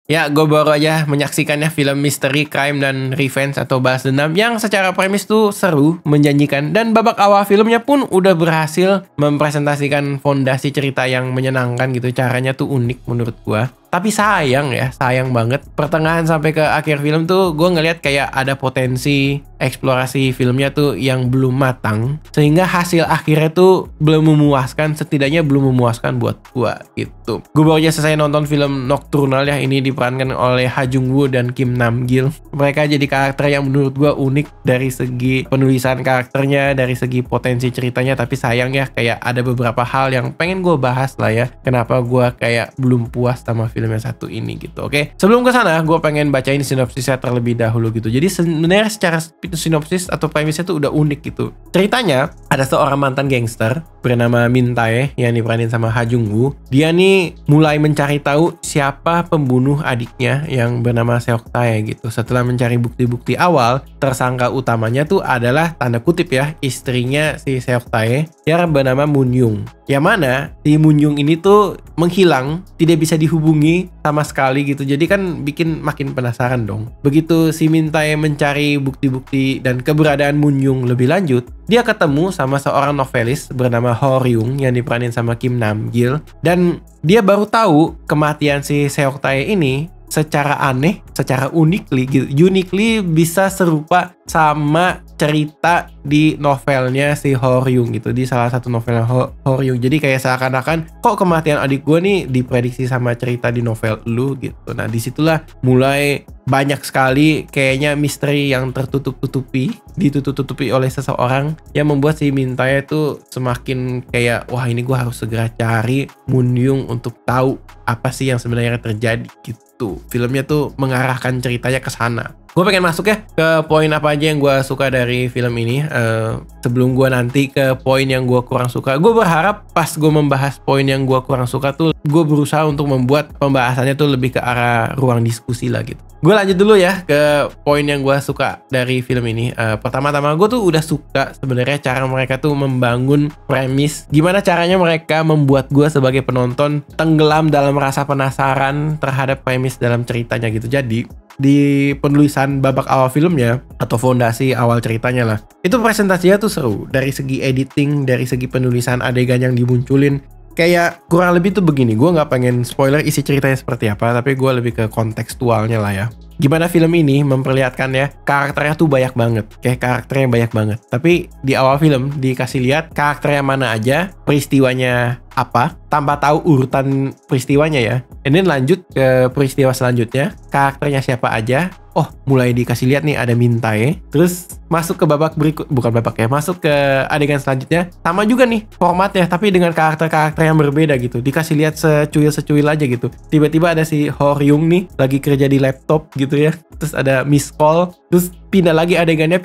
Ya, gue baru aja menyaksikannya film misteri, crime, dan revenge atau balas dendam yang secara premis tuh seru, menjanjikan, dan babak awal filmnya pun udah berhasil mempresentasikan fondasi cerita yang menyenangkan gitu. Caranya tuh unik menurut gue. Tapi sayang ya, sayang banget. Pertengahan sampai ke akhir film tuh gue ngeliat kayak ada potensi eksplorasi filmnya tuh yang belum matang. Sehingga hasil akhirnya tuh belum memuaskan, setidaknya belum memuaskan buat gue gitu. Gue baru aja selesai nonton film Nocturnal ya, ini diperankan oleh Ha Jung Woo dan Kim Nam Gil. Mereka jadi karakter yang menurut gue unik dari segi penulisan karakternya, dari segi potensi ceritanya. Tapi sayang ya, kayak ada beberapa hal yang pengen gue bahas lah ya. Kenapa gue kayak belum puas sama film yang satu ini gitu. Oke, sebelum ke sana gue pengen bacain sinopsisnya terlebih dahulu gitu. Jadi sebenarnya secara sinopsis atau premisnya tuh udah unik gitu. Ceritanya ada seorang mantan gangster bernama Min Tae yang diperanin sama Ha Jung Woo. Dia nih mulai mencari tahu siapa pembunuh adiknya yang bernama Seok Tae gitu. Setelah mencari bukti-bukti awal, tersangka utamanya tuh adalah tanda kutip ya istrinya si Seok Tae yang bernama Moon Young. Yang mana si Moon Young ini tuh menghilang, tidak bisa dihubungi sama sekali gitu. Jadi kan bikin makin penasaran dong. Begitu si Min Tae mencari bukti-bukti dan keberadaan Moon Young lebih lanjut, dia ketemu sama seorang novelis bernama Ho Ryung yang diperanin sama Kim Nam Gil. Dan dia baru tahu kematian si Seok Tae ini secara aneh, secara uniquely bisa serupa sama cerita di novelnya si Ho Ryung gitu, di salah satu novel Ho Ryung. Jadi kayak seakan-akan kok kematian adik gue nih diprediksi sama cerita di novel lu gitu. Nah disitulah mulai banyak sekali kayaknya misteri yang ditutup-tutupi oleh seseorang yang membuat si Min Tae itu semakin kayak wah ini gue harus segera cari Moon Young untuk tahu apa sih yang sebenarnya terjadi gitu. Filmnya tuh mengarahkan ceritanya ke sana. Gue pengen masuk ya ke poin apa aja yang gue suka dari film ini. Sebelum gue nanti ke poin yang gue kurang suka, gue berharap pas gue membahas poin yang gue kurang suka tuh gue berusaha untuk membuat pembahasannya tuh lebih ke arah ruang diskusi lah gitu. Gue lanjut dulu ya ke poin yang gue suka dari film ini. Pertama-tama gue tuh udah suka sebenarnya cara mereka tuh membangun premis. Gimana caranya mereka membuat gue sebagai penonton tenggelam dalam rasa penasaran terhadap premis dalam ceritanya gitu. Jadi di penulisan babak awal filmnya atau fondasi awal ceritanya lah, itu presentasinya tuh seru dari segi editing, dari segi penulisan adegan yang dimunculin. Kayak kurang lebih tuh begini, gue nggak pengen spoiler isi ceritanya seperti apa, tapi gue lebih ke kontekstualnya lah ya. Gimana film ini memperlihatkan ya, karakternya tuh banyak banget. Kayak karakternya banyak banget. Tapi di awal film dikasih lihat karakternya mana aja, peristiwanya apa, tanpa tahu urutan peristiwanya ya. Ini lanjut ke peristiwa selanjutnya, karakternya siapa aja. Oh, mulai dikasih lihat nih ada Min Tae. Terus masuk ke babak berikut, bukan babak ya, masuk ke adegan selanjutnya. Sama juga nih formatnya, tapi dengan karakter-karakter yang berbeda gitu. Dikasih lihat secuil-secuil aja gitu. Tiba-tiba ada si Ho Ryung nih, lagi kerja di laptop gitu ya. Terus ada miss call, terus pindah lagi adegannya.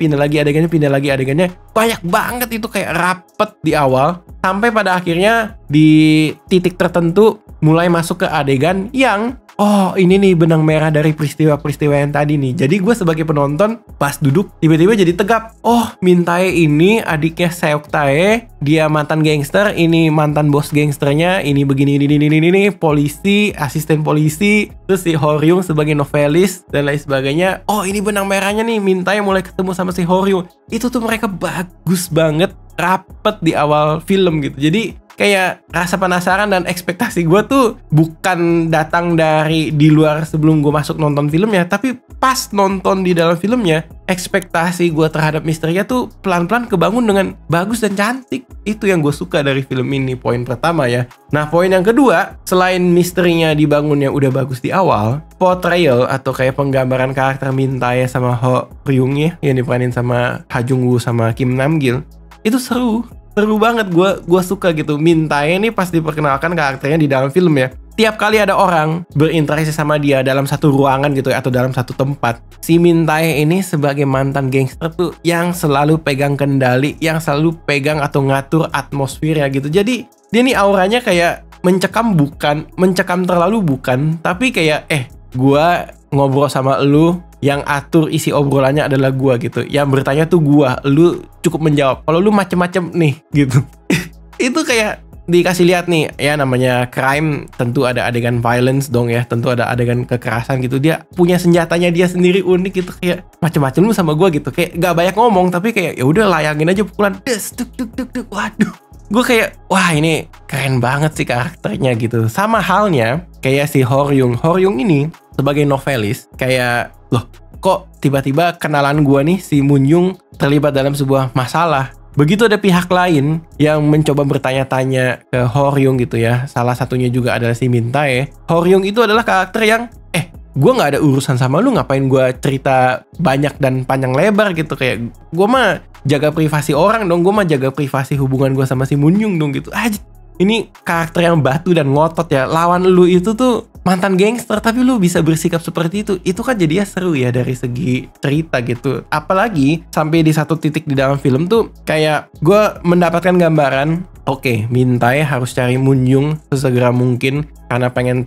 Banyak banget itu, kayak rapet di awal. Sampai pada akhirnya di titik tertentu mulai masuk ke adegan yang oh ini nih benang merah dari peristiwa-peristiwa yang tadi nih. Jadi gue sebagai penonton pas duduk tiba-tiba jadi tegap. Oh Min Tae ini adiknya Seok Tae, dia mantan gangster, ini mantan bos gangsternya, ini begini ini polisi, asisten polisi, terus si Ho Ryung sebagai novelis dan lain sebagainya. Oh ini benang merahnya nih, Min Tae mulai ketemu sama si Ho Ryung. Itu tuh mereka bagus banget, rapet di awal film gitu. Jadi kayak rasa penasaran dan ekspektasi gue tuh bukan datang dari di luar sebelum gue masuk nonton filmnya, tapi pas nonton di dalam filmnya, ekspektasi gue terhadap misterinya tuh pelan-pelan kebangun dengan bagus dan cantik. Itu yang gue suka dari film ini, poin pertama ya. Nah poin yang kedua, selain misterinya dibangun yang udah bagus di awal, portrayal atau kayak penggambaran karakter Min Tae sama Ho Ryung ya, yang diperanin sama Ha Jung Woo sama Kim Nam Gil, itu seru banget. Gue suka gitu. Min Tae ini pas diperkenalkan karakternya di dalam film ya, tiap kali ada orang berinteraksi sama dia dalam satu ruangan gitu ya, atau dalam satu tempat, si Min Tae ini sebagai mantan gangster tuh yang selalu pegang kendali, yang selalu pegang atau ngatur atmosfernya gitu. Jadi dia nih auranya kayak mencekam terlalu bukan, tapi kayak gua ngobrol sama lu, yang atur isi obrolannya adalah gua gitu. Yang bertanya tuh gua, lu cukup menjawab. Kalau lu macem-macem nih gitu. Itu kayak dikasih lihat nih, ya namanya crime tentu ada adegan violence dong ya, tentu ada adegan kekerasan gitu. Dia punya senjatanya dia sendiri unik gitu, kayak macem-macem lu sama gue gitu, kayak gak banyak ngomong tapi kayak ya udah layangin aja pukulan, duk. Waduh, gue kayak wah ini keren banget sih karakternya gitu. Sama halnya kayak si Horyung ini sebagai novelis, kayak loh kok tiba-tiba kenalan gue nih si Moon-young terlibat dalam sebuah masalah. Begitu ada pihak lain yang mencoba bertanya-tanya ke Horyung gitu ya. Salah satunya juga adalah si Min-tae. Horyung itu adalah karakter yang gue gak ada urusan sama lu, ngapain gue cerita banyak dan panjang lebar gitu. Kayak gue mah jaga privasi orang dong, gue mah jaga privasi hubungan gue sama si Moon-young dong gitu. Ini karakter yang batu dan ngotot ya. Lawan lu itu tuh mantan gangster, tapi lu bisa bersikap seperti itu. Itu kan jadinya seru ya dari segi cerita gitu. Apalagi sampai di satu titik di dalam film tuh kayak gue mendapatkan gambaran, oke, Min-tae harus cari Moon-young sesegera mungkin karena pengen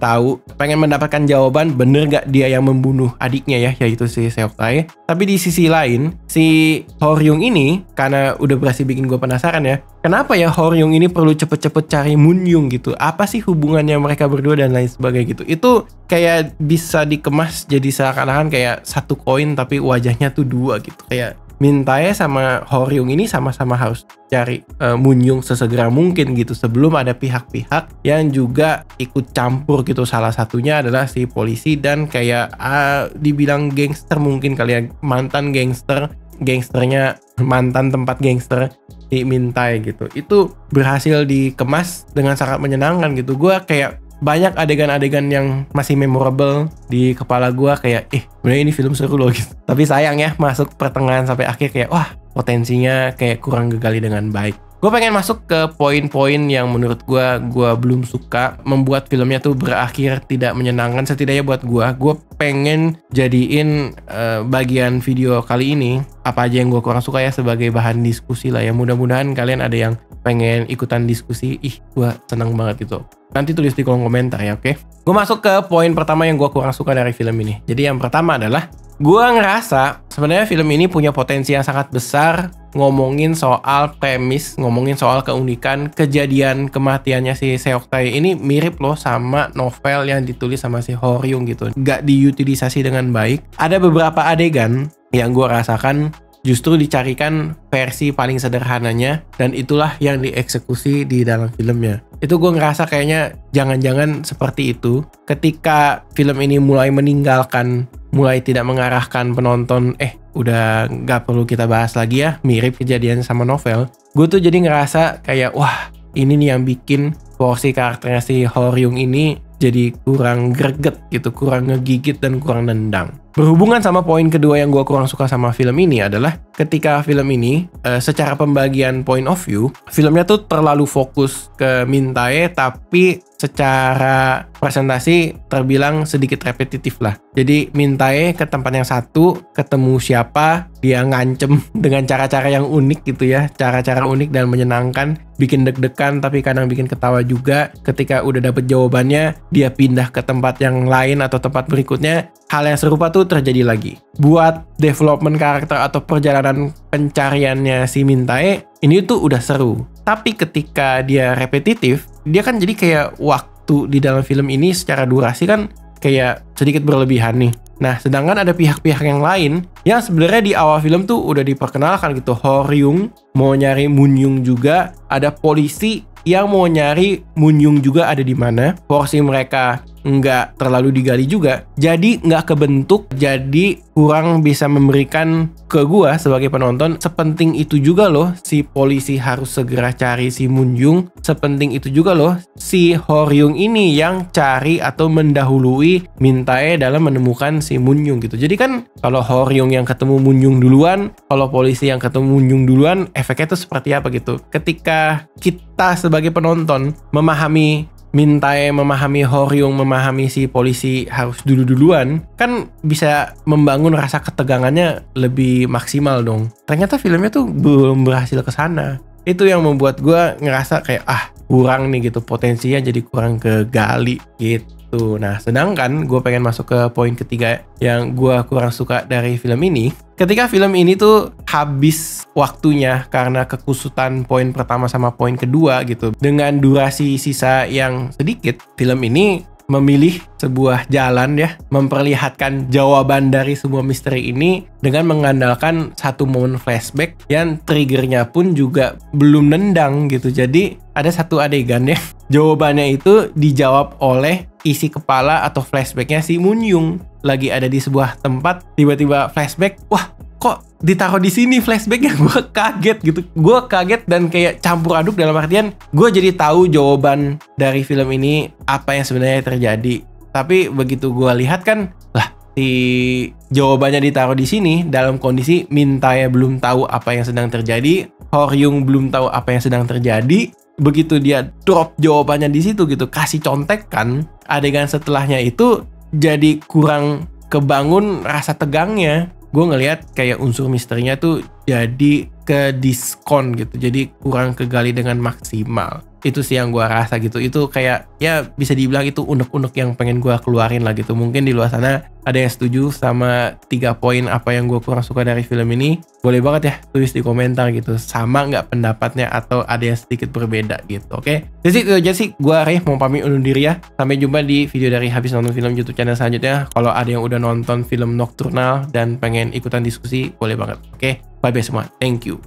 mendapatkan jawaban bener gak dia yang membunuh adiknya ya, yaitu si Seok-tae. Tapi di sisi lain, si Horyung ini karena udah berhasil bikin gue penasaran ya, kenapa ya Horyung ini perlu cepet-cepet cari Moon-young gitu? Apa sih hubungannya mereka berdua dan lain sebagainya gitu? Itu kayak bisa dikemas jadi seakan-akan kayak satu koin tapi wajahnya tuh dua gitu. Kayak Min-tae sama Horyung ini sama-sama harus cari Moon-young sesegera mungkin gitu sebelum ada pihak-pihak yang juga ikut campur gitu. Salah satunya adalah si polisi dan kayak dibilang gangster mungkin kali ya, mantan gangsternya mantan tempat gangster si Min-tae gitu. Itu berhasil dikemas dengan sangat menyenangkan gitu. Gue kayak banyak adegan-adegan yang masih memorable di kepala gue, kayak sebenarnya ini film seru loh gitu. Tapi sayang ya masuk pertengahan sampai akhir kayak wah potensinya kayak kurang digali dengan baik. Gue pengen masuk ke poin-poin yang menurut gue belum suka, membuat filmnya tuh berakhir tidak menyenangkan setidaknya buat gue. Gue pengen jadiin bagian video kali ini apa aja yang gue kurang suka ya sebagai bahan diskusi lah ya. Mudah-mudahan kalian ada yang pengen ikutan diskusi. Gue seneng banget gitu. Nanti tulis di kolom komentar ya, oke? Gue masuk ke poin pertama yang gue kurang suka dari film ini. Jadi yang pertama adalah gue ngerasa sebenarnya film ini punya potensi yang sangat besar ngomongin soal premis, ngomongin soal keunikan kejadian kematiannya si Seok-tae. Ini mirip loh sama novel yang ditulis sama si Horyung gitu. Gak diutilisasi dengan baik. Ada beberapa adegan yang gue rasakan justru dicarikan versi paling sederhananya dan itulah yang dieksekusi di dalam filmnya. Itu gue ngerasa kayaknya jangan-jangan seperti itu. Ketika film ini mulai tidak mengarahkan penonton, udah gak perlu kita bahas lagi ya, mirip kejadian sama novel. Gue tuh jadi ngerasa kayak, wah ini nih yang bikin porsi karakternya si Horyung ini jadi kurang greget gitu, kurang ngegigit dan kurang nendang. Berhubungan sama poin kedua yang gue kurang suka sama film ini adalah ketika film ini secara pembagian point of view, filmnya tuh terlalu fokus ke Min-tae tapi secara presentasi terbilang sedikit repetitif lah. Jadi Min-tae ke tempat yang satu, ketemu siapa, dia ngancem dengan cara-cara yang unik gitu ya, cara-cara unik dan menyenangkan, bikin deg-degan tapi kadang bikin ketawa juga. Ketika udah dapet jawabannya, dia pindah ke tempat yang lain atau tempat berikutnya. Hal yang serupa tuh terjadi lagi. Buat development karakter atau perjalanan pencariannya si Min-tae, ini tuh udah seru. Tapi ketika dia repetitif, dia kan jadi kayak waktu di dalam film ini secara durasi kan kayak sedikit berlebihan nih. Nah, sedangkan ada pihak-pihak yang lain yang sebenarnya di awal film tuh udah diperkenalkan gitu. Horyung mau nyari Moon-young juga, ada polisi yang mau nyari Moon-young juga ada di mana. Porsi mereka nggak terlalu digali juga, jadi nggak kebentuk, jadi kurang bisa memberikan ke gua sebagai penonton sepenting itu juga loh si polisi harus segera cari si Moon-young, sepenting itu juga loh si Horyung ini yang cari atau mendahului Min-tae dalam menemukan si Moon-young gitu. Jadi kan kalau Horyung yang ketemu Moon-young duluan, kalau polisi yang ketemu Moon-young duluan, efeknya tuh seperti apa gitu. Ketika kita sebagai penonton memahami Min-tae, memahami Horyung, memahami si polisi harus duluan, kan bisa membangun rasa ketegangannya lebih maksimal dong. Ternyata filmnya tuh belum berhasil ke sana. Itu yang membuat gue ngerasa kayak kurang nih gitu, potensinya jadi kurang kegali gitu. gitu. Nah, sedangkan gue pengen masuk ke poin ketiga yang gue kurang suka dari film ini. Ketika film ini tuh habis waktunya karena kekusutan poin pertama sama poin kedua gitu. Dengan durasi sisa yang sedikit, film ini memilih sebuah jalan ya, memperlihatkan jawaban dari semua misteri ini dengan mengandalkan satu momen flashback yang triggernya pun juga belum nendang gitu. Jadi ada satu adegan ya, jawabannya itu dijawab oleh isi kepala atau flashbacknya si Moon Young. Lagi ada di sebuah tempat, tiba-tiba flashback, wah kok ditaruh di sini flashbacknya. Gue kaget gitu, gue kaget dan kayak campur aduk, dalam artian gue jadi tahu jawaban dari film ini apa yang sebenarnya terjadi. Tapi begitu gue lihat kan, lah si jawabannya ditaruh di sini dalam kondisi Min Tae belum tahu apa yang sedang terjadi, Hor Young belum tahu apa yang sedang terjadi. Begitu dia drop jawabannya di situ gitu, kasih contekan, adegan setelahnya itu jadi kurang kebangun rasa tegangnya. Gue ngelihat kayak unsur misterinya tuh jadi ke diskon gitu, jadi kurang kegali dengan maksimal. Itu sih yang gue rasa gitu. Itu kayak ya bisa dibilang itu unek-unek yang pengen gue keluarin lah gitu. Mungkin di luar sana ada yang setuju sama 3 poin apa yang gue kurang suka dari film ini. Boleh banget ya tulis di komentar gitu, sama nggak pendapatnya atau ada yang sedikit berbeda gitu. Oke, jadi itu aja sih. Gue Ray mau pamit undur diri ya. Sampai jumpa di video dari Habis Nonton Film YouTube channel selanjutnya. Kalau ada yang udah nonton film Nocturnal dan pengen ikutan diskusi, boleh banget. Oke, bye bye semua, thank you.